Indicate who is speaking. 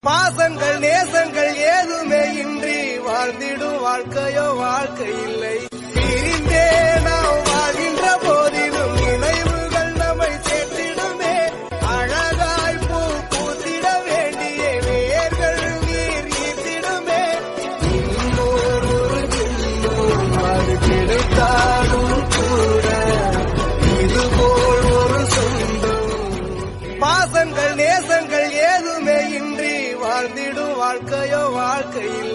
Speaker 1: பாசங்கள் நேசங்கள் ஏதுமே இன்றி வாழ்ந்திடும் வாழ்க்கையோ வாழ்க்கை இல்லை. பிரிந்தே நாம் வாழ்கின்ற போதிலும் நினைவுகள் நம்மை சேர்த்திடுமே. அழகாய் பூ பூத்திட வேண்டிய வேர்கள் நீர் ஈர்த்திடுமே. இன்னொரு அது கெடுத்தாலும் கூட இதுபோல் ஒரு சொந்தம். பாசங்கள் நேசங்கள் ஏதுமே இன்றி வாழ்ந்திடும் வாழ்க்கையோ வாழ்க்கை இல்லை.